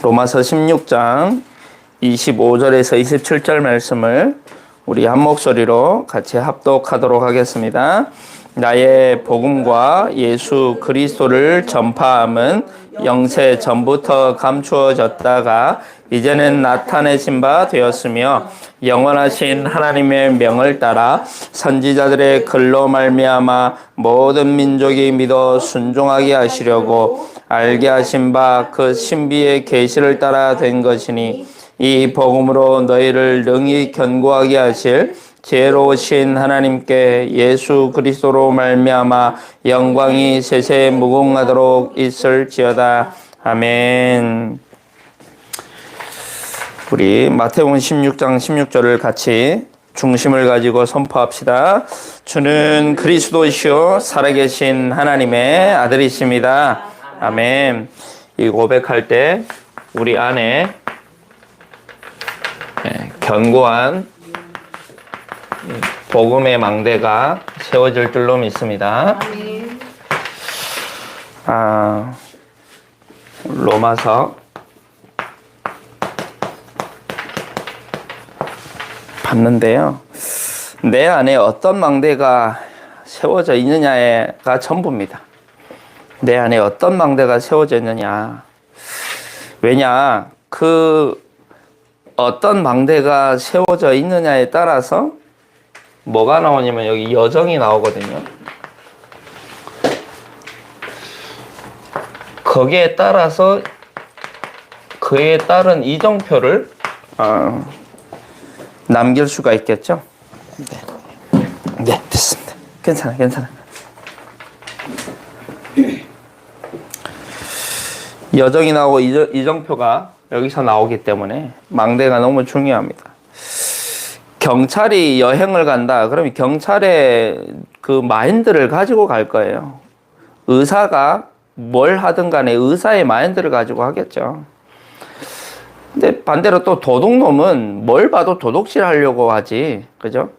로마서 16장 25절에서 27절 말씀을 우리 한 목소리로 같이 합독하도록 하겠습니다. 나의 복음과 예수 그리스도를 전파함은 영세 전부터 감추어졌다가 이제는 나타내신 바 되었으며 영원하신 하나님의 명을 따라 선지자들의 글로 말미암아 모든 민족이 믿어 순종하게 하시려고 알게 하신 바 그 신비의 계시를 따라 된 것이니 이 복음으로 너희를 능히 견고하게 하실 지혜로우신 하나님께 예수 그리스도로 말미암아 영광이 세세 무궁하도록 있을지어다. 아멘. 우리 마태복음 16장 16절을 같이 중심을 가지고 선포합시다. 주는 그리스도시요 살아계신 하나님의 아들이십니다. 아멘. 이 고백할 때 우리 안에 견고한 복음의 망대가 세워질 줄로 믿습니다. 로마서 봤는데요. 내 안에 어떤 망대가 세워져 있느냐가 전부입니다. 내 안에 어떤 망대가 세워져 있느냐. 왜냐, 그 어떤 망대가 세워져 있느냐에 따라서 뭐가 나오냐면 여기 여정이 나오거든요. 거기에 따라서 그에 따른 이정표를 남길 수가 있겠죠. 네, 됐습니다. 괜찮아. 여정이 나오고 이정표가 여기서 나오기 때문에 망대가 너무 중요합니다. 경찰이 여행을 간다. 그러면 경찰의 그 마인드를 가지고 갈 거예요. 의사가 뭘 하든 간에 의사의 마인드를 가지고 하겠죠. 근데 반대로 또 도둑놈은 뭘 봐도 도둑질 하려고 하지. 그죠?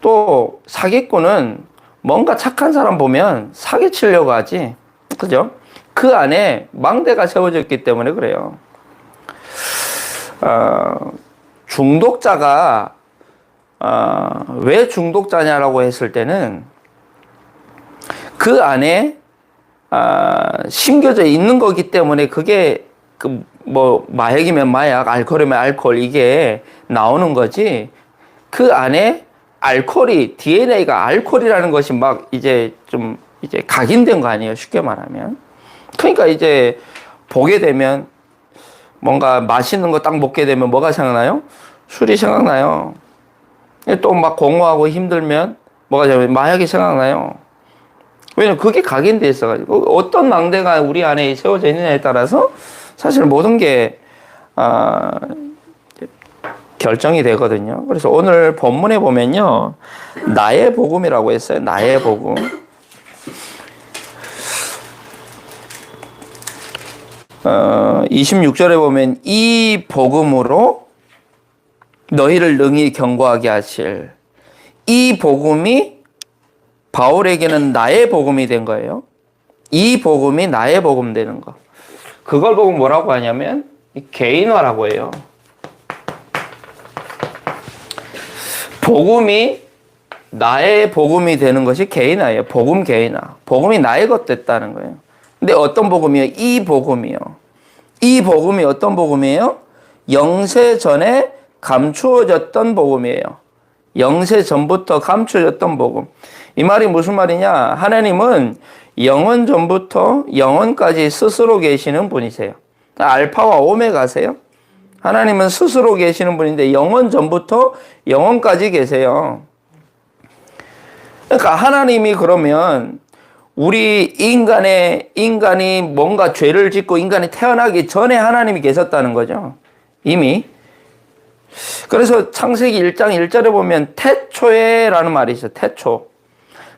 또 사기꾼은 뭔가 착한 사람 보면 사기치려고 하지. 그죠? 그 안에 망대가 세워져 있기 때문에 그래요. 중독자가 왜 중독자냐라고 했을 때는 그 안에 심겨져 있는 거기 때문에 그게 뭐 마약이면 마약, 알코올이면 알코올 이게 나오는 거지. 그 안에 알코올이 DNA가 알코올이라는 것이 막 이제 좀 이제 각인된 거 아니에요. 쉽게 말하면. 그러니까 이제 보게 되면 뭔가 맛있는 거 딱 먹게 되면 뭐가 생각나요? 술이 생각나요. 또 막 공허하고 힘들면 뭐가 생각나요? 마약이 생각나요. 왜냐면 그게 각인돼 있어가지고 어떤 망대가 우리 안에 세워져 있느냐에 따라서 사실 모든 게 결정이 되거든요. 그래서 오늘 본문에 보면요, 나의 복음이라고 했어요. 나의 복음. 26절에 보면 이 복음으로 너희를 능히 견고하게 하실, 이 복음이 바울에게는 나의 복음이 된 거예요. 이 복음이 나의 복음 되는 거. 그걸 보고 뭐라고 하냐면 개인화라고 해요. 복음이 나의 복음이 되는 것이 개인화예요. 복음 개인화. 복음이 나의 것 됐다는 거예요. 근데 어떤 복음이요? 이 복음이요. 이 복음이 어떤 복음이에요? 영세 전에 감추어졌던 복음이에요. 영세 전부터 감추어졌던 복음. 이 말이 무슨 말이냐? 하나님은 영원 전부터 영원까지 스스로 계시는 분이세요. 알파와 오메가세요. 하나님은 스스로 계시는 분인데 영원 전부터 영원까지 계세요. 그러니까 하나님이 그러면 우리 인간이 뭔가 죄를 짓고 인간이 태어나기 전에 하나님이 계셨다는 거죠. 이미. 그래서 창세기 1장 1절에 보면 태초에라는 말이 있어요. 태초.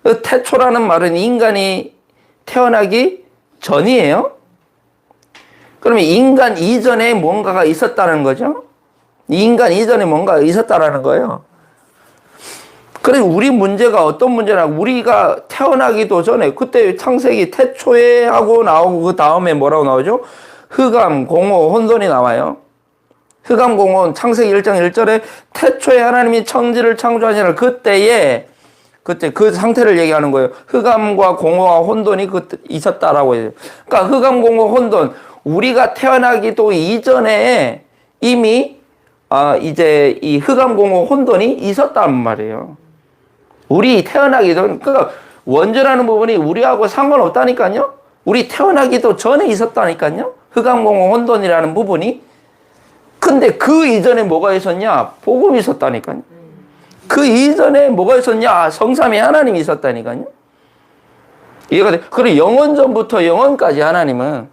그 태초라는 말은 인간이 태어나기 전이에요. 그러면 인간 이전에 뭔가가 있었다는 거죠. 인간 이전에 뭔가가 있었다라는 거예요. 그래서 우리 문제가 어떤 문제냐, 우리가 태어나기도 전에 그때 창세기 태초에 하고 나오고 그 다음에 뭐라고 나오죠? 흑암, 공허, 혼돈이 나와요. 흑암, 공허, 창세기 1장 1절에 태초에 하나님이 천지를 창조하시나 그때 그 상태를 얘기하는 거예요. 흑암과 공허와 혼돈이 그때 있었다라고 해요. 그러니까 흑암, 공허, 혼돈, 우리가 태어나기도 이전에 이미 이제 이 흑암, 공허, 혼돈이 있었단 말이에요. 우리 태어나기도, 그러니까 원죄라는 부분이 우리하고 상관없다니까요. 우리 태어나기도 전에 있었다니까요. 흑암, 공허, 혼돈이라는 부분이. 근데 그 이전에 뭐가 있었냐? 복음이 있었다니까요. 그 이전에 뭐가 있었냐? 성삼위 하나님이 있었다니까요. 이해가 돼? 그리고 영원전부터 영원까지 하나님은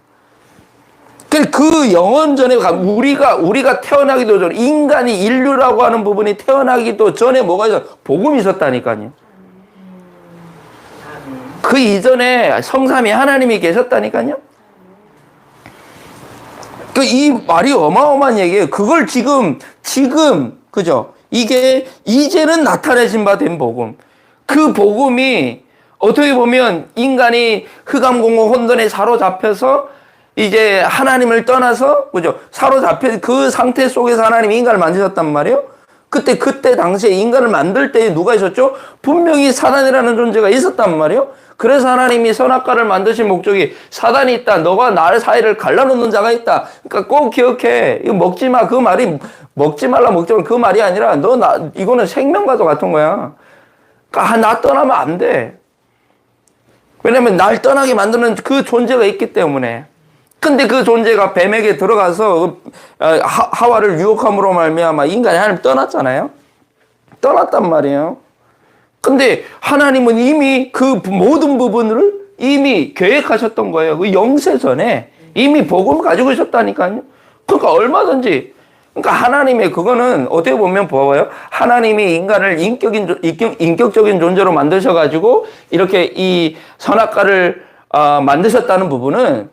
그 영원전에 우리가 태어나기도 전에 인간이 인류라고 하는 부분이 태어나기도 전에 뭐가 있어? 복음이 있었다니까요. 그 이전에 성삼위 하나님이 계셨다니까요. 이 말이 어마어마한 얘기예요. 그걸 지금 그죠? 이게 이제는 나타내신 바 된 복음. 그 복음이 어떻게 보면 인간이 흑암 공허 혼돈에 사로잡혀서 이제 하나님을 떠나서 그죠? 사로잡혀 그 상태 속에서 하나님이 인간을 만드셨단 말이에요. 그때 당시에 인간을 만들 때 누가 있었죠? 분명히 사단이라는 존재가 있었단 말이에요. 그래서 하나님이 선악과를 만드신 목적이 사단이 있다. 너가 나의 사이를 갈라놓는 자가 있다. 그러니까 꼭 기억해. 이거 먹지 마. 그 말이 먹지 말라 먹지 마. 그 말이 아니라 이거는 생명과도 같은 거야. 그러니까 나 떠나면 안 돼. 왜냐면 날 떠나게 만드는 그 존재가 있기 때문에. 근데 그 존재가 뱀에게 들어가서 하와를 유혹함으로 말미암아 인간이 하나님 떠났잖아요. 떠났단 말이에요. 근데 하나님은 이미 그 모든 부분을 이미 계획하셨던 거예요. 그 영세전에 이미 복음을 가지고 있었다니까요. 그러니까 얼마든지. 그러니까 하나님의 그거는 어떻게 보면 보아요. 하나님이 인간을 인격적인 존재로 만드셔가지고 이렇게 이 선악과를 만드셨다는 부분은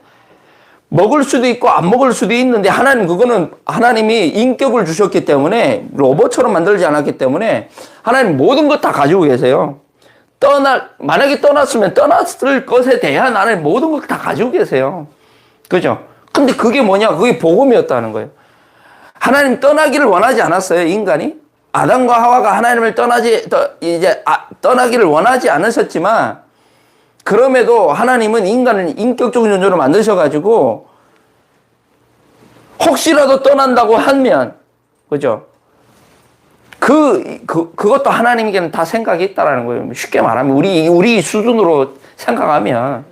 먹을 수도 있고 안 먹을 수도 있는데 그거는 하나님이 인격을 주셨기 때문에 로봇처럼 만들지 않았기 때문에 하나님 모든 것 다 가지고 계세요. 만약에 떠났으면 떠났을 것에 대한 하나님 모든 것 다 가지고 계세요. 그죠? 근데 그게 뭐냐? 그게 복음이었다는 거예요. 하나님 떠나기를 원하지 않았어요, 인간이. 아담과 하와가 하나님을 떠나기를 원하지 않으셨지만 그럼에도 하나님은 인간을 인격적인 존재로 만드셔가지고 혹시라도 떠난다고 하면 그죠? 그것도 하나님에게는 다 생각이 있다라는 거예요. 쉽게 말하면 우리 수준으로 생각하면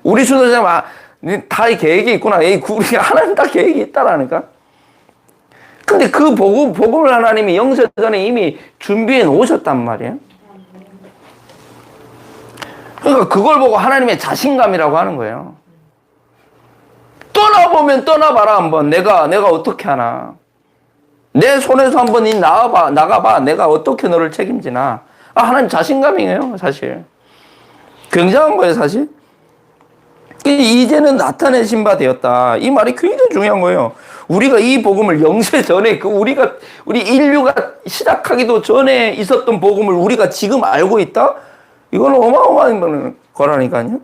우리 수준으로 생각하면 다 계획이 있구나. 우리 하나님 다 계획이 있다라니까. 근데 그 복음을 하나님이 영세전에 이미 준비해 놓으셨단 말이에요. 그러니까 그걸 보고 하나님의 자신감이라고 하는 거예요. 떠나보면 떠나봐라 한번. 내가 어떻게 하나. 내 손에서 한번 나가봐. 내가 어떻게 너를 책임지나. 하나님 자신감이에요, 사실. 굉장한 거예요, 사실. 이제는 나타내신 바 되었다. 이 말이 굉장히 중요한 거예요. 우리가 이 복음을 영세 전에 우리 인류가 시작하기도 전에 있었던 복음을 우리가 지금 알고 있다? 이건 어마어마한 거라니까요.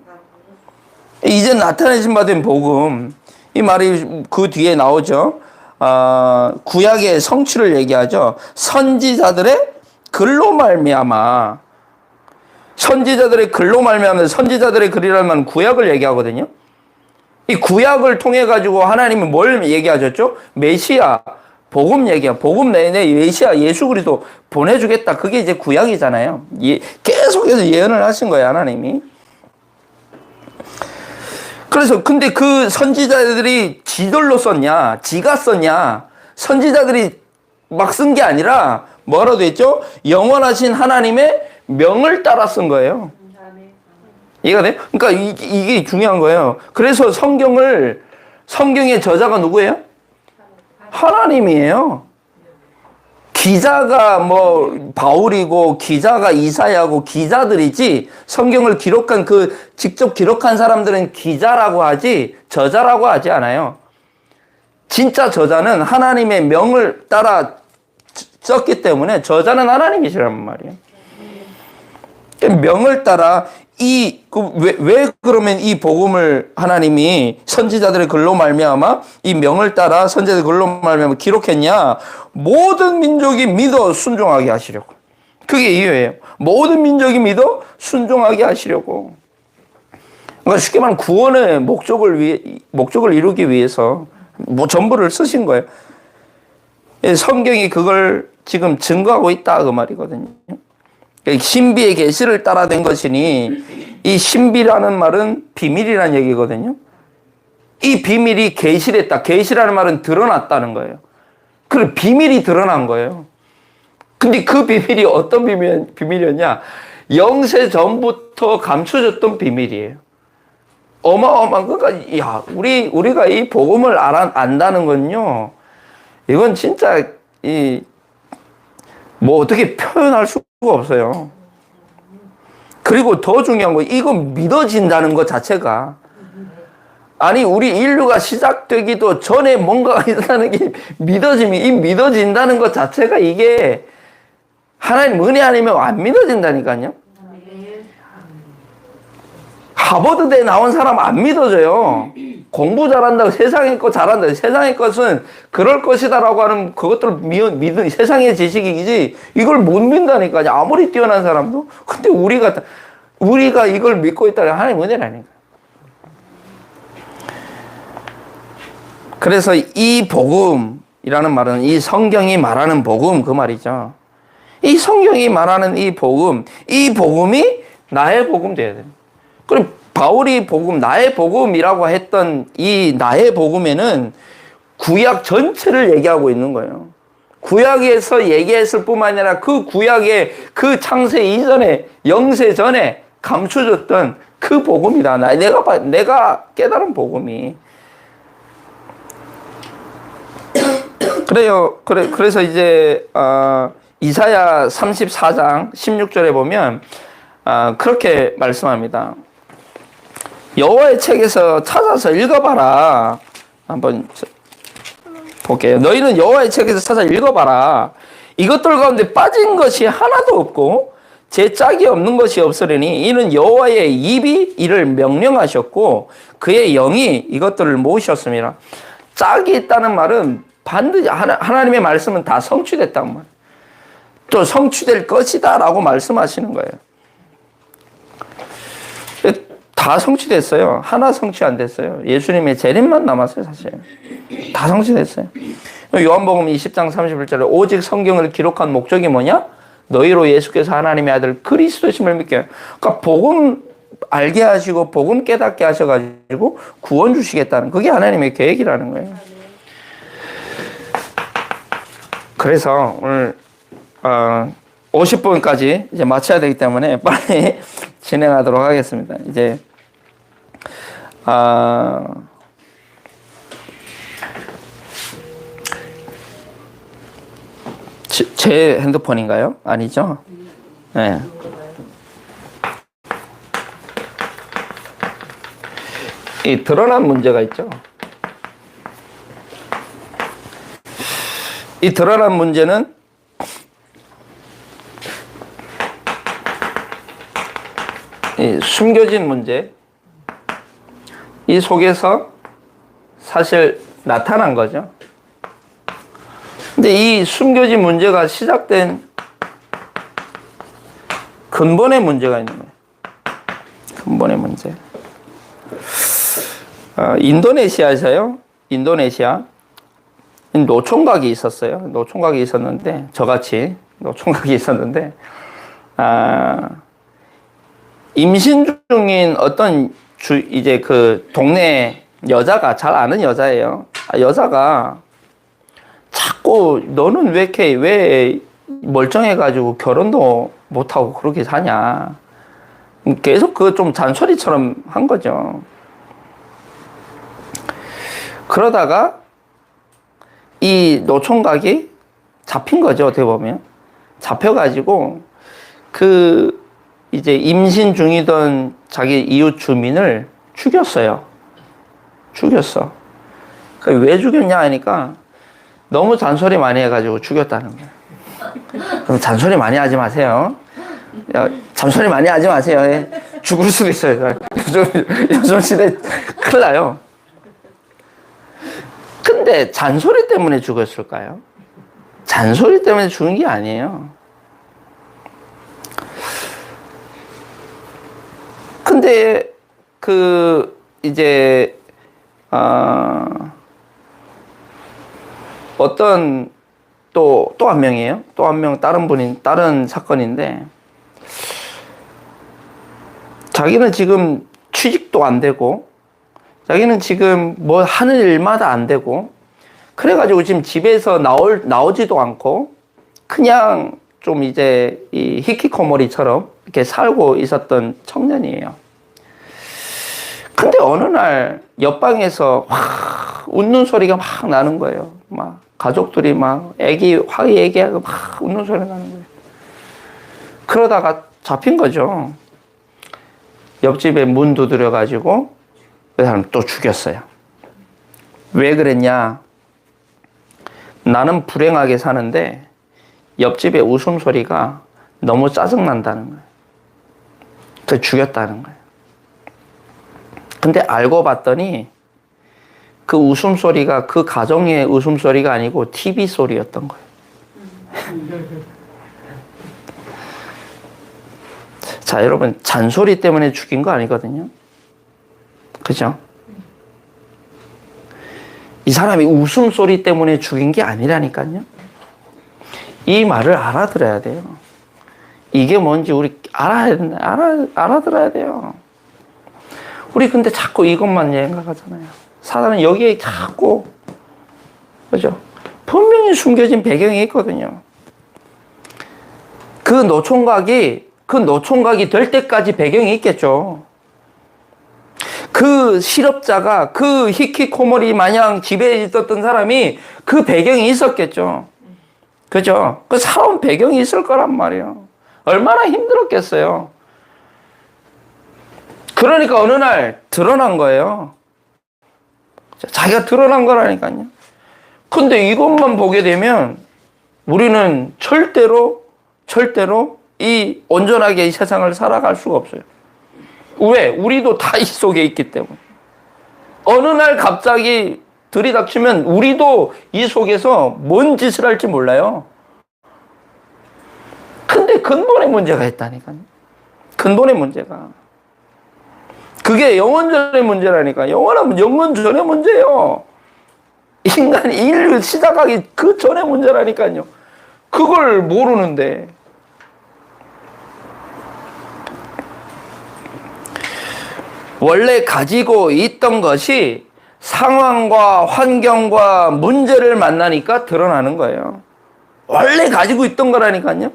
이제 나타내신 바 된 복음. 이 말이 그 뒤에 나오죠. 구약의 성취를 얘기하죠. 선지자들의 글로 말미암아. 선지자들의 글로 말미암아. 선지자들의 글이라면 구약을 얘기하거든요. 이 구약을 통해 가지고 하나님은 뭘 얘기하셨죠? 메시아, 복음 얘기야. 복음 내내 메시아 예수 그리스도 보내주겠다. 그게 이제 구약이잖아요. 계속해서 예언을 하신 거예요, 하나님이. 그래서 근데 그 선지자들이 지들로 썼냐, 지가 썼냐, 선지자들이 막 쓴 게 아니라 뭐라도 했죠? 영원하신 하나님의 명을 따라 쓴 거예요. 이해가 돼요? 그러니까 이게 중요한 거예요. 그래서 성경의 저자가 누구예요? 하나님이에요. 기자가 바울이고 기자가 이사야고 기자들이지 성경을 직접 기록한 사람들은 기자라고 하지 저자라고 하지 않아요. 진짜 저자는 하나님의 명을 따라 썼기 때문에 저자는 하나님이시란 말이에요. 명을 따라 왜 그러면 이 복음을 하나님이 선지자들의 글로 말미암아 이 명을 따라 선지자들의 글로 말미암아 기록했냐? 모든 민족이 믿어 순종하게 하시려고. 그게 이유예요. 모든 민족이 믿어 순종하게 하시려고. 그러니까 쉽게 말하면 구원의 목적을 이루기 위해서 전부를 쓰신 거예요. 성경이 그걸 지금 증거하고 있다 그 말이거든요. 신비의 계시를 따라 된 것이니 이 신비라는 말은 비밀이라는 얘기거든요. 이 비밀이 계시됐다. 계시라는 말은 드러났다는 거예요. 그 비밀이 드러난 거예요. 근데 그 비밀이 어떤 비밀이었냐? 영세 전부터 감춰졌던 비밀이에요. 어마어마한, 그러니까, 야, 우리가 이 복음을 안다는 건요, 이건 진짜, 어떻게 표현할 수가 없어요. 그리고 더 중요한 거, 이거 믿어진다는 것 자체가, 아니, 우리 인류가 시작되기도 전에 뭔가가 있다는 게 이 믿어진다는 것 자체가 이게 하나님 은혜 아니면 안 믿어진다니까요. 하버드대 나온 사람 안 믿어져요. 공부 잘한다고 세상의 것 잘한다. 세상의 것은 그럴 것이다라고 하는 그것들을 믿는 세상의 지식이지 이걸 못 믿는다니까요. 아무리 뛰어난 사람도. 근데 우리가 이걸 믿고 있다는 하나님 은혜라니까. 그래서 이 복음이라는 말은 이 성경이 말하는 복음 그 말이죠. 이 성경이 말하는 이 복음이 나의 복음 돼야 돼요. 그럼 바울이 나의 복음이라고 했던 이 나의 복음에는 구약 전체를 얘기하고 있는 거예요. 구약에서 얘기했을 뿐만 아니라 그 구약의 그 창세 이전에, 영세 전에 감춰졌던 그 복음이다. 내가 깨달은 복음이. 그래서 이제, 이사야 34장 16절에 보면, 그렇게 말씀합니다. 여호와의 책에서 찾아서 읽어봐라. 한번 볼게요. 너희는 여호와의 책에서 찾아 읽어봐라. 이것들 가운데 빠진 것이 하나도 없고 제 짝이 없는 것이 없으리니 이는 여호와의 입이 이를 명령하셨고 그의 영이 이것들을 모으셨습니다. 짝이 있다는 말은 반드시 하나님의 말씀은 다 성취됐단 말이에요. 또 성취될 것이다 라고 말씀하시는 거예요. 다 성취됐어요. 하나 성취 안 됐어요. 예수님의 재림만 남았어요, 사실. 다 성취됐어요. 요한복음 20장 31절에 오직 성경을 기록한 목적이 뭐냐? 너희로 예수께서 하나님의 아들 그리스도심을 믿게. 그러니까 복음 알게 하시고 복음 깨닫게 하셔가지고 구원 주시겠다는 그게 하나님의 계획이라는 거예요. 그래서 오늘 50분까지 이제 마쳐야 되기 때문에 빨리 진행하도록 하겠습니다. 이제 제 핸드폰인가요? 아니죠? 네. 이 드러난 문제가 있죠. 이 드러난 문제는 이 숨겨진 문제, 이 속에서 사실 나타난 거죠. 근데 이 숨겨진 문제가 시작된 근본의 문제가 있는 거예요. 근본의 문제. 인도네시아에서요. 인도네시아 노총각이 있었어요. 노총각이 있었는데 저같이 노총각이 있었는데 임신 중인 어떤 이제 그 동네 여자가 잘 아는 여자예요. 여자가 자꾸 너는 왜 멀쩡해가지고 결혼도 못하고 그렇게 사냐. 계속 그 좀 잔소리처럼 한 거죠. 그러다가 이 노총각이 잡힌 거죠. 어떻게 보면. 잡혀가지고 이제 임신 중이던 자기 이웃 주민을 죽였어요. 죽였어. 왜 죽였냐 하니까 너무 잔소리 많이 해가지고 죽였다는 거예요. 그럼 잔소리 많이 하지 마세요. 잔소리 많이 하지 마세요. 죽을 수도 있어요. 요즘 시대 큰일 나요. 근데 잔소리 때문에 죽었을까요? 잔소리 때문에 죽은 게 아니에요. 근데 이제 어떤 또 한 명이에요. 또 한 명 다른 사건인데, 자기는 지금 취직도 안 되고, 자기는 지금 뭐 하는 일마다 안 되고, 그래가지고 지금 집에서 나오지도 않고, 그냥 좀 이제 이 히키코모리처럼 이렇게 살고 있었던 청년이에요. 근데 어느 날 옆방에서 확 웃는 소리가 막 나는 거예요. 막 가족들이 막 얘기하고 막 웃는 소리가 나는 거예요. 그러다가 잡힌 거죠. 옆집에 문 두드려가지고 그 사람 또 죽였어요. 왜 그랬냐? 나는 불행하게 사는데 옆집의 웃음소리가 너무 짜증난다는 거예요. 그래서 죽였다는 거예요. 근데 알고 봤더니 그 웃음소리가 그 가정의 웃음소리가 아니고 TV 소리였던 거예요. 자, 여러분, 잔소리 때문에 죽인 거 아니거든요. 그죠? 이 사람이 웃음소리 때문에 죽인 게 아니라니까요. 이 말을 알아들어야 돼요. 이게 뭔지 우리 알아들어야 돼요. 우리 근데 자꾸 이것만 생각하잖아요. 사단은 여기에 자꾸, 그죠? 분명히 숨겨진 배경이 있거든요. 그 노총각이 될 때까지 배경이 있겠죠. 그 실업자가 그 히키코모리 마냥 집에 있었던 사람이 그 배경이 있었겠죠. 그죠? 그 살아온 배경이 있을 거란 말이에요. 얼마나 힘들었겠어요. 그러니까 어느 날 드러난 거예요. 자기가 드러난 거라니까요. 근데 이것만 보게 되면 우리는 절대로 이 온전하게 이 세상을 살아갈 수가 없어요. 왜? 우리도 다 이 속에 있기 때문에. 어느 날 갑자기 들이닥치면 우리도 이 속에서 뭔 짓을 할지 몰라요. 근데 근본의 문제가 있다니까요. 근본의 문제가. 그게 영원전의 문제라니까. 영원전의 문제예요. 인간이 인류 시작하기 그 전의 문제라니까요. 그걸 모르는데. 원래 가지고 있던 것이 상황과 환경과 문제를 만나니까 드러나는 거예요. 원래 가지고 있던 거라니까요.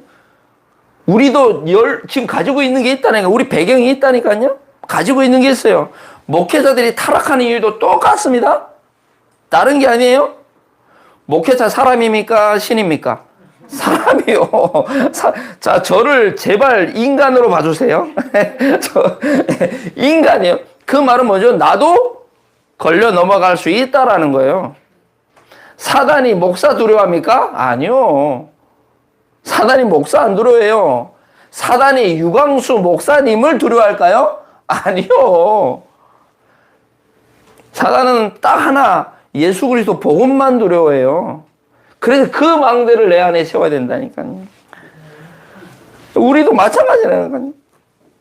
우리도 지금 가지고 있는 게 있다니까. 우리 배경이 있다니까요. 가지고 있는 게 있어요. 목회자들이 타락하는 이유도 똑같습니다. 다른 게 아니에요. 목회자 사람입니까? 신입니까? 사람이요. 자, 저를 제발 인간으로 봐주세요. 인간이요. 그 말은 뭐죠? 나도 걸려 넘어갈 수 있다라는 거예요. 사단이 목사 두려워합니까? 아니요. 사단이 목사 안 두려워해요. 사단이 유광수 목사님을 두려워할까요? 아니요. 사단은 딱 하나, 예수 그리스도 복음만 두려워해요. 그래서 그 망대를 내 안에 세워야 된다니까요. 우리도 마찬가지라니까요.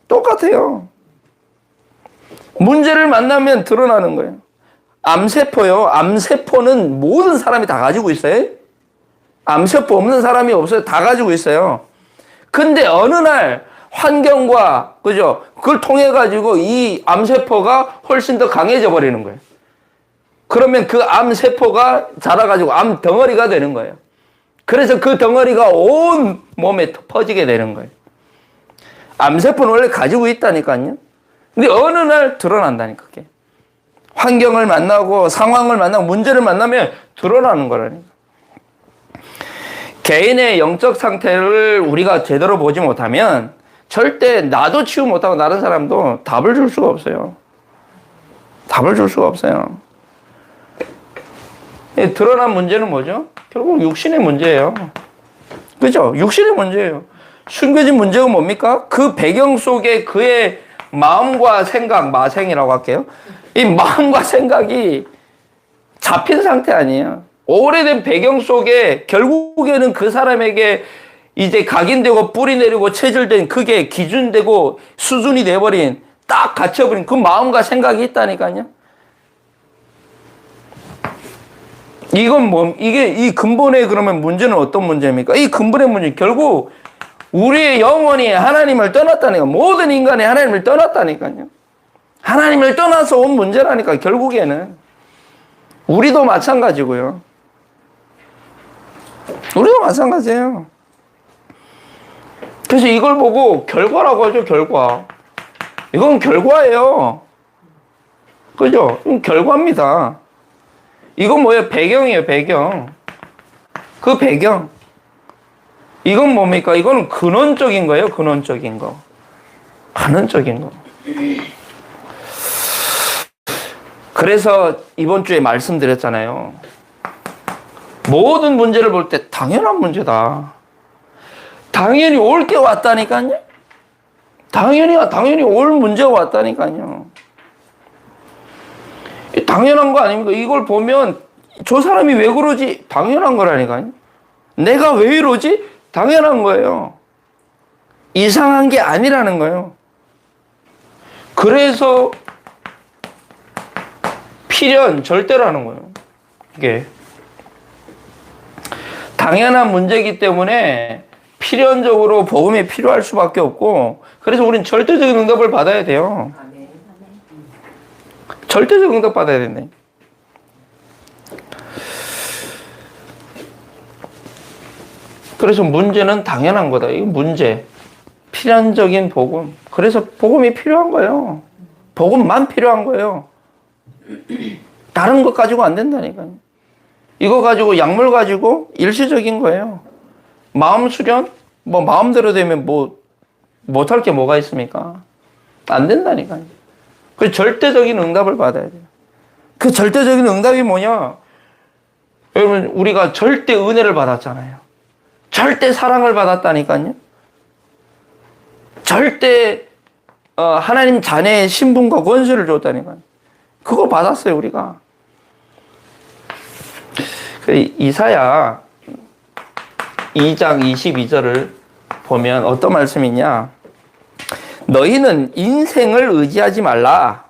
똑같아요. 문제를 만나면 드러나는 거예요. 암세포요. 암세포는 모든 사람이 다 가지고 있어요. 암세포 없는 사람이 없어요. 다 가지고 있어요. 근데 어느 날 환경과, 그죠? 그걸 통해 가지고 이 암세포가 훨씬 더 강해져 버리는 거예요. 그러면 그 암세포가 자라가지고 암 덩어리가 되는 거예요. 그래서 그 덩어리가 온 몸에 퍼지게 되는 거예요. 암세포는 원래 가지고 있다니까요. 근데 어느 날 드러난다니까, 그게. 환경을 만나고 상황을 만나고 문제를 만나면 드러나는 거라니까. 개인의 영적 상태를 우리가 제대로 보지 못하면 절대 나도 치유 못하고 다른 사람도 답을 줄 수가 없어요. 답을 줄 수가 없어요. 드러난 문제는 뭐죠? 결국 육신의 문제예요. 그죠? 육신의 문제예요. 숨겨진 문제가 뭡니까? 그 배경 속에 그의 마음과 생각, 마생이라고 할게요. 이 마음과 생각이 잡힌 상태 아니에요. 오래된 배경 속에 결국에는 그 사람에게 이제 각인되고 뿌리 내리고 체질된 그게 기준되고 수준이 돼버린 딱 갇혀버린 그 마음과 생각이 있다니까요. 이건 뭐, 이게 이 근본의 그러면 문제는 어떤 문제입니까? 이 근본의 문제, 결국 우리의 영혼이 하나님을 떠났다니까. 모든 인간이 하나님을 떠났다니까요. 하나님을 떠나서 온 문제라니까, 결국에는. 우리도 마찬가지고요. 우리도 마찬가지예요. 그래서 이걸 보고 결과라고 하죠, 결과. 이건 결과예요. 그죠? 이건 결과입니다. 이건 뭐예요? 배경이에요, 배경. 그 배경. 이건 뭡니까? 이건 근원적인 거예요, 근원적인 거. 근원적인 거. 그래서 이번 주에 말씀드렸잖아요. 모든 문제를 볼 때 당연한 문제다. 당연히 올 게 왔다니까요. 당연히 올 문제가 왔다니까요. 당연한 거 아닙니까? 이걸 보면 저 사람이 왜 그러지? 당연한 거라니까요. 내가 왜 이러지? 당연한 거예요. 이상한 게 아니라는 거예요. 그래서 필연 절대라는 거예요. 이게 당연한 문제이기 때문에 필연적으로 복음이 필요할 수밖에 없고, 그래서 우리는 절대적인 응답을 받아야 돼요. 절대적 응답 받아야 된다. 그래서 문제는 당연한 거다. 이게 문제. 필연적인 복음. 그래서 복음이 필요한 거예요. 복음만 필요한 거예요. 다른 것 가지고 안 된다니까요. 이거 가지고, 약물 가지고 일시적인 거예요. 마음 수련? 뭐 마음대로 되면 뭐 못할 게 뭐가 있습니까? 안 된다니까요. 그 절대적인 응답을 받아야 돼요. 그 절대적인 응답이 뭐냐? 여러분, 우리가 절대 은혜를 받았잖아요. 절대 사랑을 받았다니까요. 절대 하나님 자녀의 신분과 권세를 줬다니까요. 그거 받았어요, 우리가. 이사야 2장 22절을 보면 어떤 말씀이냐? 너희는 인생을 의지하지 말라.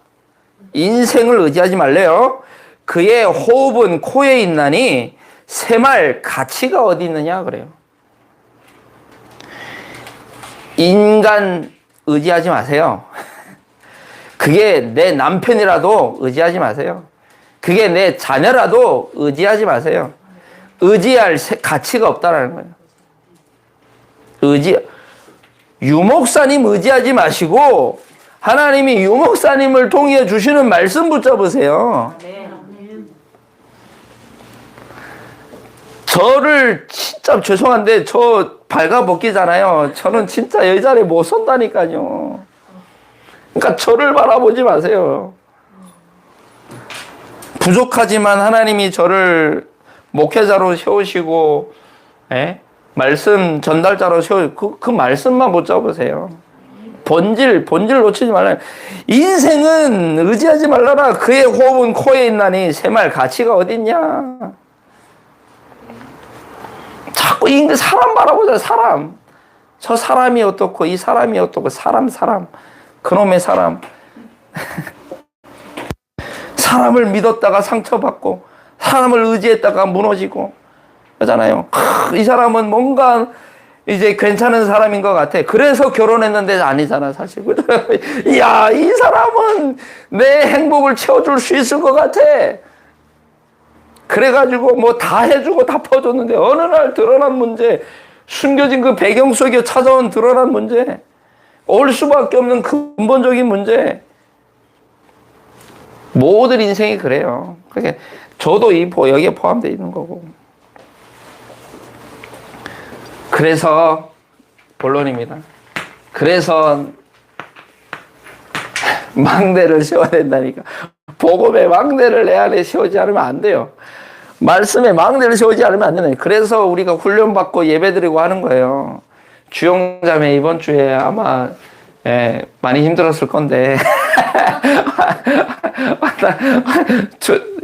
인생을 의지하지 말래요. 그의 호흡은 코에 있나니 새말 가치가 어디 있느냐 그래요. 인간 의지하지 마세요. 그게 내 남편이라도 의지하지 마세요. 그게 내 자녀라도 의지하지 마세요. 의지할 가치가 없다라는 거예요. 유목사님 의지하지 마시고 하나님이 유목사님을 통해 주시는 말씀 붙잡으세요. 저를 진짜 죄송한데 저 발가벗기잖아요. 저는 진짜 이 자리에 못 선다니까요. 그러니까 저를 바라보지 마세요. 부족하지만 하나님이 저를 목회자로 세우시고, 말씀 전달자로 세우시고, 그 말씀만 붙잡으세요. 본질 놓치지 말라. 인생은 의지하지 말라라. 그의 호흡은 코에 있나니 새말 가치가 어딨냐. 자꾸 사람 바라보자, 사람. 저 사람이 어떻고, 이 사람이 어떻고, 사람. 그놈의 사람. 사람을 믿었다가 상처받고, 사람을 의지했다가 무너지고, 그러잖아요. 이 사람은 뭔가 이제 괜찮은 사람인 것 같아. 그래서 결혼했는데 아니잖아, 사실. 야, 이 사람은 내 행복을 채워줄 수 있을 것 같아. 그래가지고 뭐 다 해주고 다 퍼줬는데 어느 날 드러난 문제, 숨겨진 그 배경 속에 찾아온 드러난 문제, 올 수밖에 없는 근본적인 문제. 모든 인생이 그래요. 그러니까 저도 여기에 포함되어 있는 거고. 그래서 본론입니다. 그래서 망대를 세워야 된다니까. 복음의 망대를 내 안에 세우지 않으면 안 돼요. 말씀에 망대를 세우지 않으면 안 되네. 그래서 우리가 훈련받고 예배드리고 하는 거예요. 주영자매 이번 주에 아마 예, 많이 힘들었을 건데.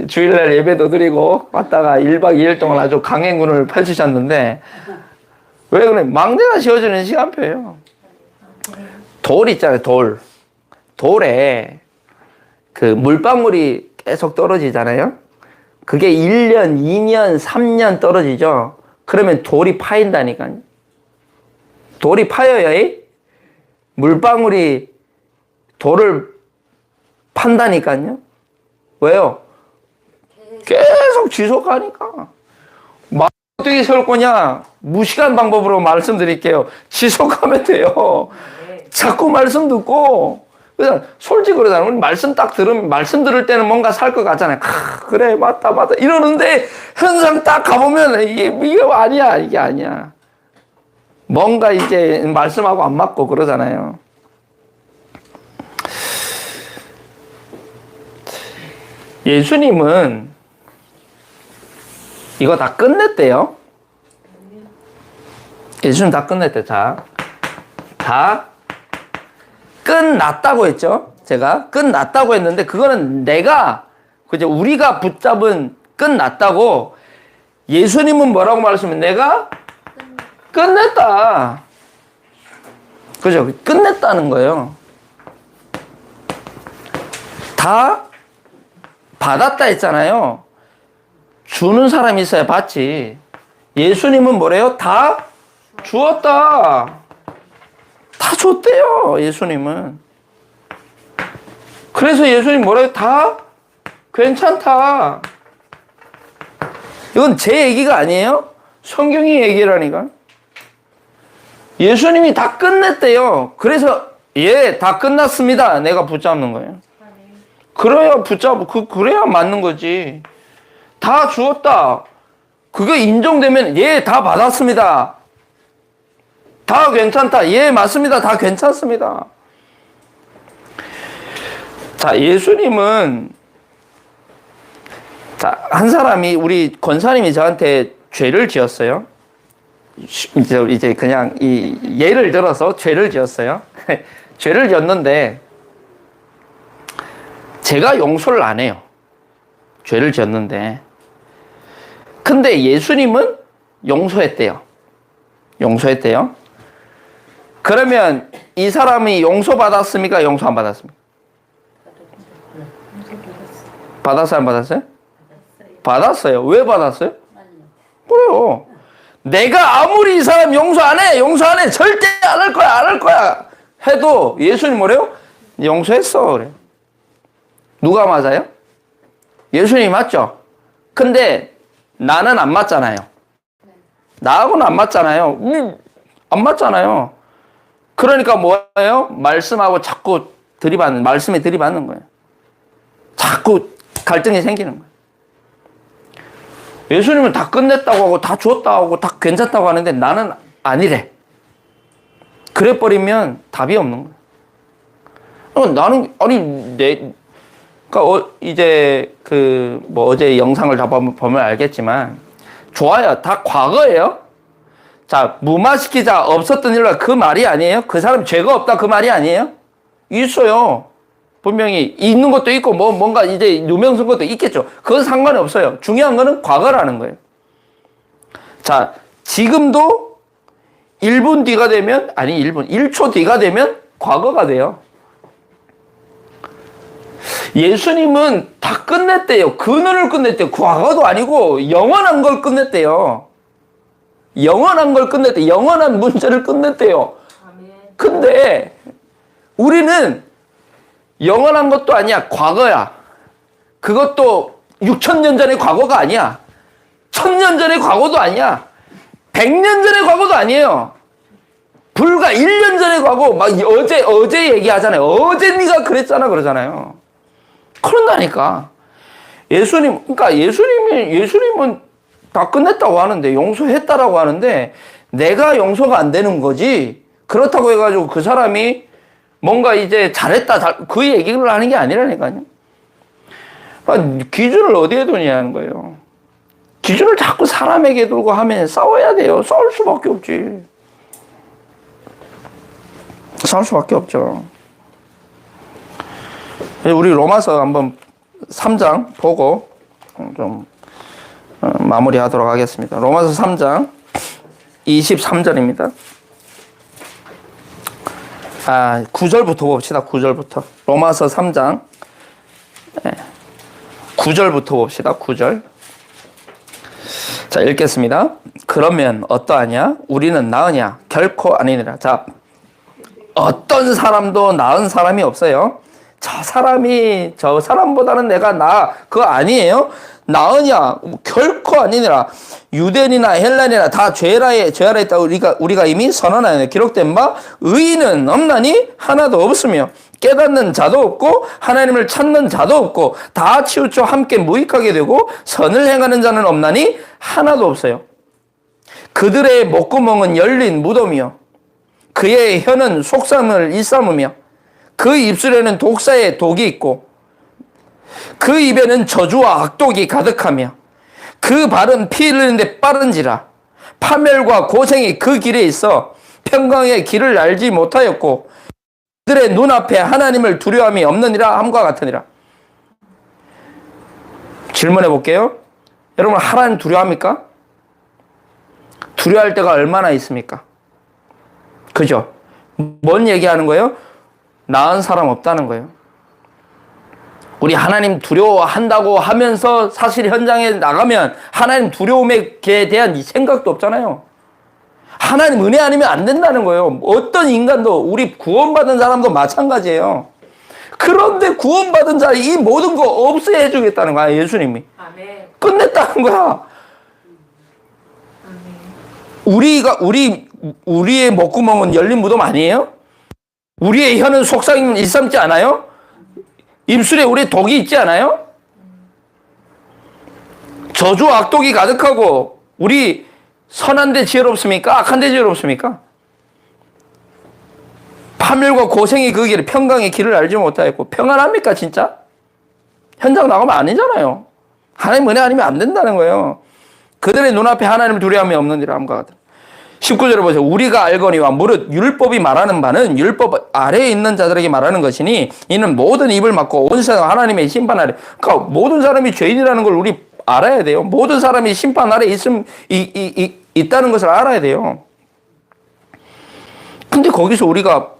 주일날 예배도 드리고, 왔다가 1박 2일 동안 아주 강행군을 펼치셨는데, 왜 그래? 망대가 씌워지는 시간표예요. 돌 있잖아요, 돌. 돌에 그 물방울이 계속 떨어지잖아요. 그게 1년, 2년, 3년 떨어지죠. 그러면 돌이 파인다니까요. 돌이 파여야 물방울이 돌을 판다니까요. 왜요? 계속 지속하니까. 어떻게 세울 거냐? 무식한 방법으로 말씀드릴게요. 지속하면 돼요. 자꾸 말씀 듣고. 그냥 솔직히 그러잖아요. 우리 말씀 딱 들으면, 말씀 들을 때는 뭔가 살 것 같잖아요. 그래, 맞다. 이러는데, 현상 딱 가보면, 이게 아니야. 이게 아니야. 뭔가 이제 말씀하고 안 맞고 그러잖아요. 예수님은 이거 다 끝냈대요. 예수님 다 끝냈대. 다 끝났다고 했죠. 제가 끝났다고 했는데 그거는 그죠? 우리가 붙잡은 끝났다고. 예수님은 뭐라고 말했으면 내가 끝냈다. 그죠? 끝냈다는 거예요. 다 받았다 했잖아요. 주는 사람이 있어야 받지. 예수님은 뭐래요? 다 주었다. 다 줬대요, 예수님은. 그래서 예수님 뭐래요? 다 괜찮다. 이건 제 얘기가 아니에요. 성경의 얘기라니까. 예수님이 다 끝냈대요. 그래서 다 끝났습니다. 내가 붙잡는 거예요. 그래야 그래야 맞는 거지. 다 주었다. 그게 인정되면 다 받았습니다. 다 괜찮다. 맞습니다. 다 괜찮습니다. 자, 예수님은 한 사람이 우리 권사님이 저한테 죄를 지었어요. 이제 그냥 이 예를 들어서 죄를 지었어요. 죄를 지었는데 제가 용서를 안 해요. 죄를 지었는데. 근데 예수님은 용서했대요. 그러면 이 사람이 용서받았습니까? 용서 안 받았습니까? 받았어요? 안 받았어요? 받았어요. 왜 받았어요? 그래요. 내가 아무리 이 사람 용서 안 해, 절대 안 할 거야 해도 예수님 뭐래요? 용서했어. 그래. 누가 맞아요? 예수님이 맞죠? 근데 나는 안 맞잖아요. 나하고는 안 맞잖아요. 안 맞잖아요. 그러니까 뭐예요? 말씀하고 자꾸 말씀에 들이받는 거예요. 자꾸 갈등이 생기는 거예요. 예수님은 다 끝냈다고 하고 다 줬다고 하고 다 괜찮다고 하는데 나는 아니래. 그래 버리면 답이 없는 거예요. 나는 그러니까 이제 어제 영상을 다 보면 알겠지만 좋아요. 다 과거예요. 자, 무마시키자 없었던 일로 그 말이 아니에요. 그 사람 죄가 없다 그 말이 아니에요. 있어요. 분명히 있는 것도 있고 뭔가 이제 누명쓴 것도 있겠죠. 그건 상관이 없어요. 중요한 거는 과거라는 거예요. 자, 지금도 1분 뒤가 되면 1초 뒤가 되면 과거가 돼요. 예수님은 다 끝냈대요. 근원을 끝냈대요. 과거도 아니고 영원한 걸 끝냈대요. 영원한 문제를 끝냈대요. 근데 우리는 영원한 것도 아니야. 과거야. 그것도 6,000년 전의 과거가 아니야. 1,000년 전의 과거도 아니야. 100년 전의 과거도 아니에요. 불과 1년 전의 과거. 막 어제 얘기하잖아요. 어제 네가 그랬잖아 그러잖아요. 그런다니까. 예수님은 다 끝냈다고 하는데, 용서했다라고 하는데, 내가 용서가 안 되는 거지. 그렇다고 해가지고 그 사람이 뭔가 이제 잘했다, 그 얘기를 하는 게 아니라니까요. 기준을 어디에 두냐는 거예요. 기준을 자꾸 사람에게 두고 하면 싸워야 돼요. 싸울 수밖에 없지. 살 수밖에 없죠. 우리 로마서 한번 3장 보고 좀 마무리하도록 하겠습니다. 로마서 3장 23절입니다. 9절부터 봅시다. 9절부터. 로마서 3장 9절부터 봅시다. 9절. 자, 읽겠습니다. 그러면 어떠하냐? 우리는 나으냐? 결코 아니니라. 자, 어떤 사람도 나은 사람이 없어요. 저 사람보다는 내가 나아. 그거 아니에요. 나으냐? 결코 아니니라. 유대인이나 헬라인이나 다 죄아래 있다. 우리가 이미 선언하여 기록된 바 의인은 없나니 하나도 없으며 깨닫는 자도 없고 하나님을 찾는 자도 없고 다 치우쳐 함께 무익하게 되고 선을 행하는 자는 없나니 하나도 없어요. 그들의 목구멍은 열린 무덤이요 그의 혀는 속삼을 일삼으며 그 입술에는 독사의 독이 있고 그 입에는 저주와 악독이 가득하며 그 발은 피 흘리는데 빠른지라. 파멸과 고생이 그 길에 있어 평강의 길을 알지 못하였고 그들의 눈앞에 하나님을 두려움이 없느니라 함과 같으니라. 질문해 볼게요. 여러분, 하나님 두려워합니까? 두려워할 때가 얼마나 있습니까? 그죠? 뭔 얘기하는 거예요? 나은 사람 없다는 거예요. 우리 하나님 두려워한다고 하면서 사실 현장에 나가면 하나님 두려움에 대한 생각도 없잖아요. 하나님 은혜 아니면 안 된다는 거예요. 어떤 인간도, 우리 구원받은 사람도 마찬가지예요. 그런데 구원받은 자 이 모든 거 없애 주겠다는 거야, 예수님이. 아멘. 끝냈다는 거야. 아멘. 우리의 목구멍은 열린 무덤 아니에요? 우리의 혀는 속삭임 일삼지 않아요? 입술에 우리 독이 있지 않아요? 저주 악독이 가득하고 우리 선한데 지혜롭습니까? 악한데 지혜롭습니까? 파멸과 고생이 그 길을 평강의 길을 알지 못하였고 평안합니까 진짜? 현장 나가면 아니잖아요. 하나님 은혜 아니면 안 된다는 거예요. 그들의 눈앞에 하나님을 두려움이 없느니라 함과 같은. 19절에 보세요. 우리가 알거니와 무릇 율법이 말하는 바는 율법 아래에 있는 자들에게 말하는 것이니 이는 모든 입을 막고 온 세상 하나님의 심판 아래. 그러니까 모든 사람이 죄인이라는 걸 우리 알아야 돼요. 모든 사람이 심판 아래 있다는 것을 알아야 돼요. 근데 거기서 우리가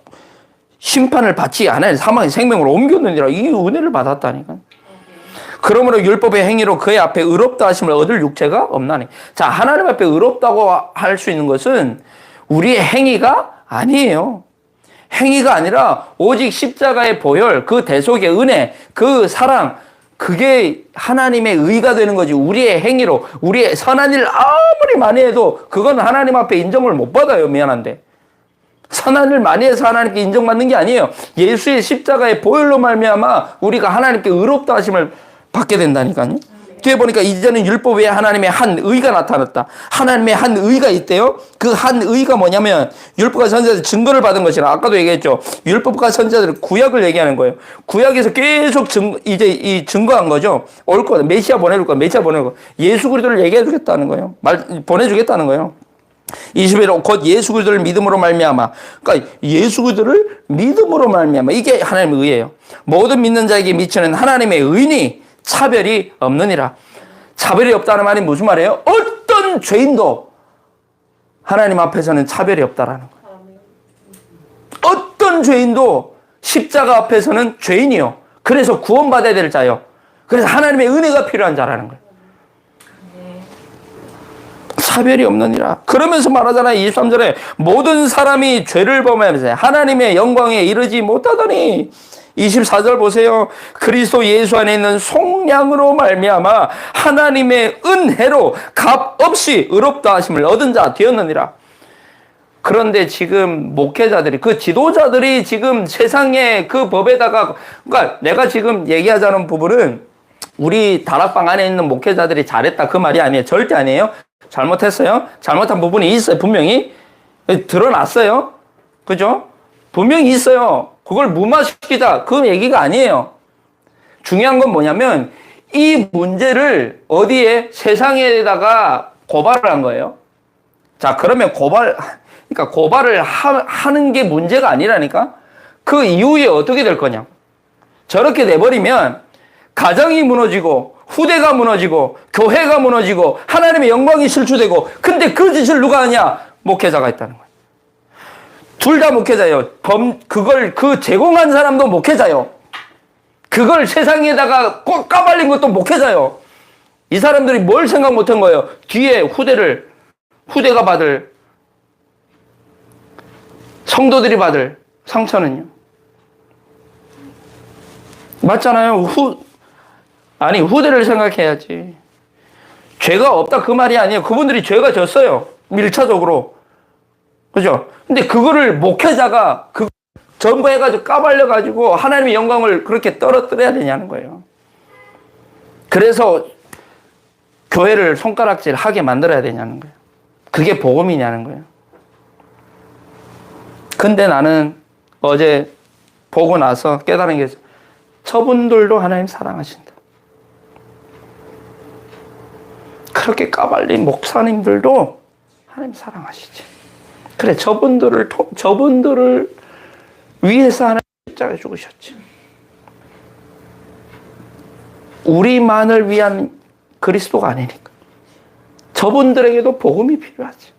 심판을 받지 않아야 사망의 생명으로 옮겼느니라. 이 은혜를 받았다니까. 그러므로 율법의 행위로 그의 앞에 의롭다 하심을 얻을 육체가 없나니. 자, 하나님 앞에 의롭다고 할 수 있는 것은 우리의 행위가 아니에요. 행위가 아니라 오직 십자가의 보혈, 그 대속의 은혜, 그 사랑, 그게 하나님의 의가 되는 거지. 우리의 행위로, 우리의 선한 일 아무리 많이 해도 그건 하나님 앞에 인정을 못 받아요. 미안한데. 선한 일 많이 해서 하나님께 인정받는 게 아니에요. 예수의 십자가의 보혈로 말미암아 우리가 하나님께 의롭다 하심을 받게 된다니까요. 뒤에 보니까 이제는 율법 외에 하나님의 한 의가 나타났다. 하나님의 한 의가 있대요. 그 한 의가 뭐냐면 율법과 선지자들 증거를 받은 것이라. 아까도 얘기했죠. 율법과 선지자들 구약을 얘기하는 거예요. 구약에서 계속 이제 증거한 거죠. 올 거다. 메시아 보내줄 거야. 메시아 보내줄 거야. 예수 그리스도를 얘기해 주겠다는 거예요. 보내주겠다는 거예요. 21호 곧 예수 그리스도를 믿음으로 말미암아. 그러니까 예수 그리스도를 믿음으로 말미암아. 이게 하나님의 의예요. 모든 믿는 자에게 미치는 하나님의 의니 차별이 없느니라. 차별이 없다는 말이 무슨 말이에요? 어떤 죄인도 하나님 앞에서는 차별이 없다라는 거예요. 어떤 죄인도 십자가 앞에서는 죄인이요. 그래서 구원받아야 될 자요. 그래서 하나님의 은혜가 필요한 자라는 거예요. 차별이 없느니라. 그러면서 말하잖아요. 23절에 모든 사람이 죄를 범하면서 하나님의 영광에 이르지 못하더니 24절 보세요. 그리스도 예수 안에 있는 속량으로 말미암아 하나님의 은혜로 값없이 의롭다 하심을 얻은 자 되었느니라. 그런데 지금 목회자들이, 그 지도자들이 지금 세상의 그 법에다가, 그러니까 내가 지금 얘기하자는 부분은 우리 다락방 안에 있는 목회자들이 잘했다 그 말이 아니에요. 절대 아니에요. 잘못했어요. 잘못한 부분이 있어요. 분명히 드러났어요. 그죠? 분명히 있어요. 그걸 무마시키자 그 얘기가 아니에요. 중요한 건 뭐냐면 이 문제를 어디에 세상에다가 고발을 한 거예요. 자, 그러면 그러니까 고발을 하는 게 문제가 아니라니까. 그 이후에 어떻게 될 거냐. 저렇게 내버리면 가정이 무너지고 후대가 무너지고 교회가 무너지고 하나님의 영광이 실추되고, 근데 그 짓을 누가 하냐? 목회자가 했다는 거예요. 둘 다 목회자예요. 그 제공한 사람도 목회자예요. 그걸 세상에다가 꼭 까발린 것도 목회자예요. 이 사람들이 뭘 생각 못한 거예요? 뒤에 후대가 받을, 성도들이 받을 상처는요. 맞잖아요. 후대를 생각해야지. 죄가 없다 그 말이 아니에요. 그분들이 죄가 졌어요. 밀차적으로. 그죠? 근데 그거를 목회자가 전부 해가지고 까발려가지고 하나님의 영광을 그렇게 떨어뜨려야 되냐는 거예요. 그래서 교회를 손가락질 하게 만들어야 되냐는 거예요. 그게 복음이냐는 거예요. 근데 나는 어제 보고 나서 깨달은 게 있어요. 저분들도 하나님 사랑하신다. 그렇게 까발린 목사님들도 하나님 사랑하시지. 그래, 저분들을 위해서 하나님 십자가에 죽으셨지. 우리만을 위한 그리스도가 아니니까. 저분들에게도 복음이 필요하지.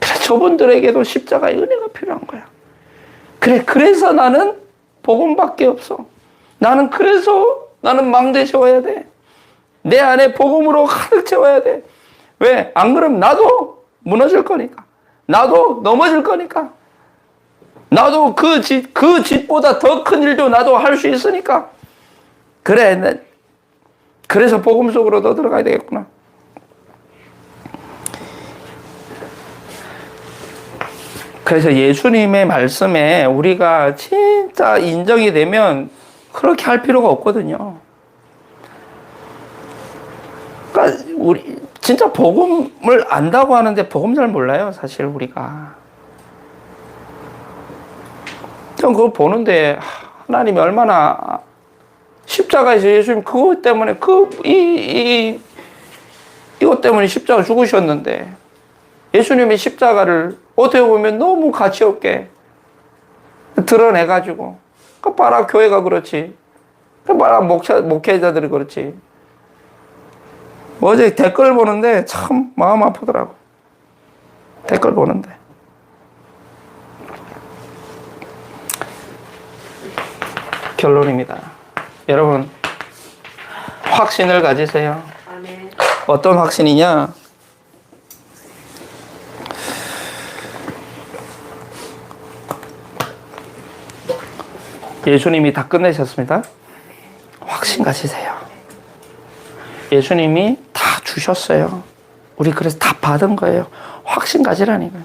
그래, 저분들에게도 십자가의 은혜가 필요한 거야. 그래, 그래서 나는 복음밖에 없어. 나는 망대 채워야 돼. 내 안에 복음으로 가득 채워야 돼. 왜? 안 그러면 나도 무너질 거니까. 나도 넘어질 거니까. 나도 그 짓보다 더 큰 일도 나도 할 수 있으니까. 그래, 그래서 복음 속으로 더 들어가야 되겠구나. 그래서 예수님의 말씀에 우리가 진짜 인정이 되면 그렇게 할 필요가 없거든요. 그러니까 우리 진짜 복음을 안다고 하는데 복음 잘 몰라요, 사실 우리가. 전 그거 보는데 하나님이 얼마나 십자가에서 예수님 그것 때문에 이것 때문에 십자가 죽으셨는데, 예수님의 십자가를 어떻게 보면 너무 가치 없게 드러내가지고, 그 봐라 교회가 그렇지, 그 봐라 목회자들이 그렇지. 어제 댓글 보는데 참 마음 아프더라고. 댓글 보는데. 결론입니다. 여러분, 확신을 가지세요. 아멘. 어떤 확신이냐? 예수님이 다 끝내셨습니다. 확신 가지세요. 예수님이 다 주셨어요. 우리 그래서 다 받은 거예요. 확신 가지라니까요.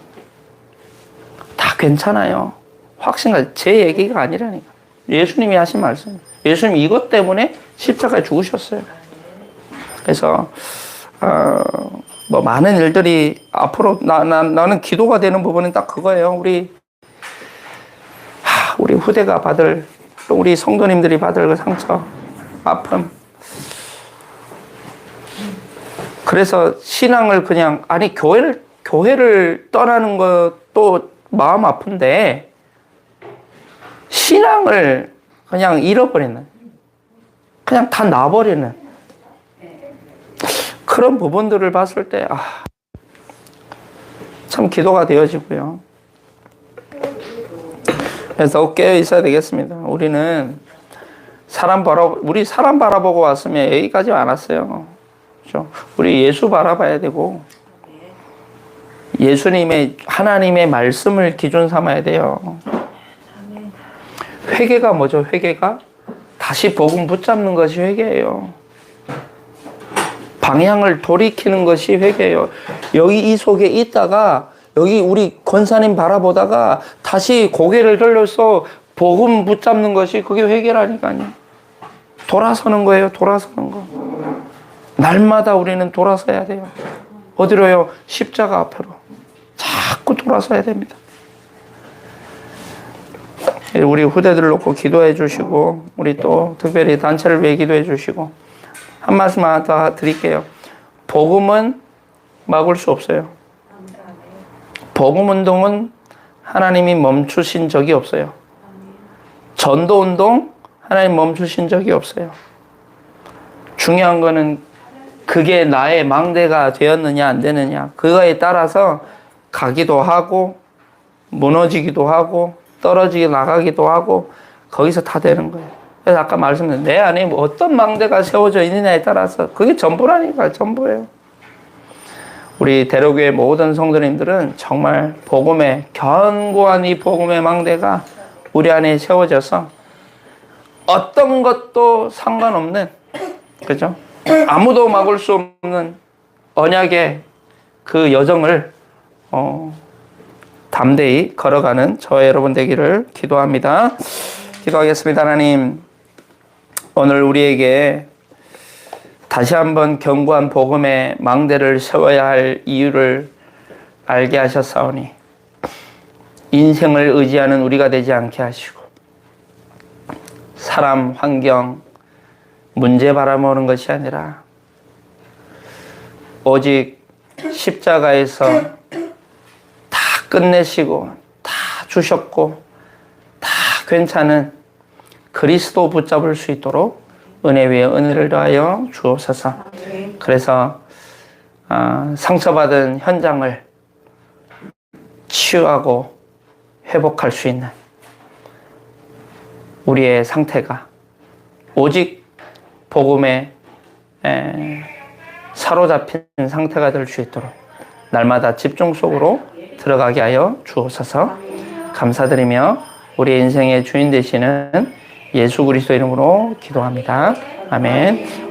다 괜찮아요. 확신 가지. 제 얘기가 아니라니까. 예수님이 하신 말씀. 예수님 이것 때문에 십자가에 죽으셨어요. 그래서 뭐 많은 일들이 앞으로 나는 기도가 되는 부분은 딱 그거예요. 우리 후대가 받을, 또 우리 성도님들이 받을 그 상처, 아픔. 그래서 신앙을 그냥, 아니 교회를 떠나는 것도 마음 아픈데 신앙을 그냥 잃어버리는, 그냥 다 놔버리는 그런 부분들을 봤을 때 참 기도가 되어지고요. 그래서 깨어 있어야 되겠습니다. 우리는 우리 사람 바라보고 왔으면 여기까지 안 왔어요. 그렇죠? 우리 예수 바라봐야 되고, 하나님의 말씀을 기준 삼아야 돼요. 회개가 뭐죠? 회개가 다시 복음 붙잡는 것이 회개예요. 방향을 돌이키는 것이 회개예요. 여기 이 속에 있다가 여기 우리 권사님 바라보다가 다시 고개를 돌려서 복음 붙잡는 것이 그게 회개라니까요. 돌아서는 거예요. 돌아서는 거. 날마다 우리는 돌아서야 돼요. 어디로요? 십자가 앞으로. 자꾸 돌아서야 됩니다. 우리 후대들 놓고 기도해 주시고, 우리 또 특별히 단체를 위해 기도해 주시고, 한 말씀만 더 드릴게요. 복음은 막을 수 없어요. 복음 운동은 하나님이 멈추신 적이 없어요. 전도 운동 하나님 멈추신 적이 없어요. 중요한 거는 그게 나의 망대가 되었느냐 안 되느냐 그거에 따라서 가기도 하고 무너지기도 하고 떨어지게 나가기도 하고 거기서 다 되는 거예요. 그래서 아까 말씀드린 내 안에 뭐 어떤 망대가 세워져 있느냐에 따라서 그게 전부라니까. 전부예요. 우리 대로교회 모든 성도님들은 정말 복음의 견고한 이 복음의 망대가 우리 안에 세워져서 어떤 것도 상관없는, 그죠? 아무도 막을 수 없는 언약의 그 여정을 담대히 걸어가는 저와 여러분 되기를 기도합니다. 기도하겠습니다. 하나님, 오늘 우리에게 다시 한번 견고한 복음의 망대를 세워야 할 이유를 알게 하셨사오니 인생을 의지하는 우리가 되지 않게 하시고 사람, 환경, 문제 바라보는 것이 아니라 오직 십자가에서 다 끝내시고 다 주셨고 다 괜찮은 그리스도 붙잡을 수 있도록 은혜 위에 은혜를 더하여 주옵소서. 그래서 상처받은 현장을 치유하고 회복할 수 있는 우리의 상태가 오직 복음에 사로잡힌 상태가 될 수 있도록 날마다 집중 속으로 들어가게 하여 주옵소서. 감사드리며 우리 인생의 주인 되시는 예수 그리스도 이름으로 기도합니다. 아멘.